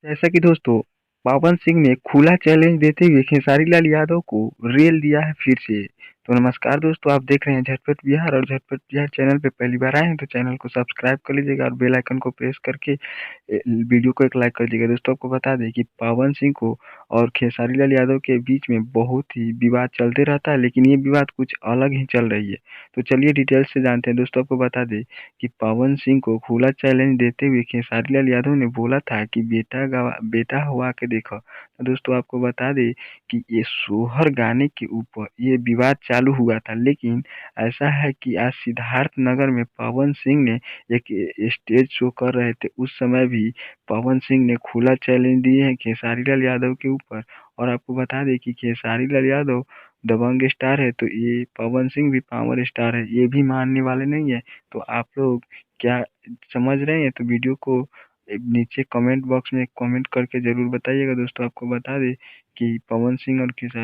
जैसा कि दोस्तों पावन सिंह ने खुला चैलेंज देते हुए खेसारी लाल यादव को रेल दिया है फिर से। तो नमस्कार दोस्तों, आप देख रहे हैं झटपट बिहार और झटपट बिहार चैनल पे पहली बार आए हैं तो चैनल को सब्सक्राइब कर लीजिएगा और बेल आइकन को प्रेस करके वीडियो को एक लाइक कर दीजिएगा। दोस्तों आपको बता दें कि पावन सिंह को और खेसारी लाल यादव के बीच में बहुत ही विवाद चलते रहता है, लेकिन ये विवाद कुछ अलग ही चल रही है। तो चलिए डिटेल से जानते हैं। दोस्तों आपको बता दें कि पवन सिंह को खुला चैलेंज देते हुए खेसारी लाल यादव ने बोला था कि बेटा हुआ के देखो। तो दोस्तों आपको बता दें कि ये सोहर गाने के ऊपर ये विवाद चालू हुआ था, लेकिन ऐसा है कि आज सिद्धार्थ नगर में पवन सिंह ने एक स्टेज शो कर रहे थे। उस समय भी पवन सिंह ने खुला चैलेंज दिए हैं खेसारी लाल यादव के ऊपर। और आपको बता दें कि खेसारी लाल यादव दबंग स्टार है, तो ये पवन सिंह भी पावर स्टार है, ये भी मानने वाले नहीं है। तो आप लोग क्या समझ रहे हैं? तो वीडियो को नीचे कमेंट बॉक्स में कमेंट करके जरूर बताइएगा। दोस्तों आपको बता दें कि पवन सिंह और खेसारी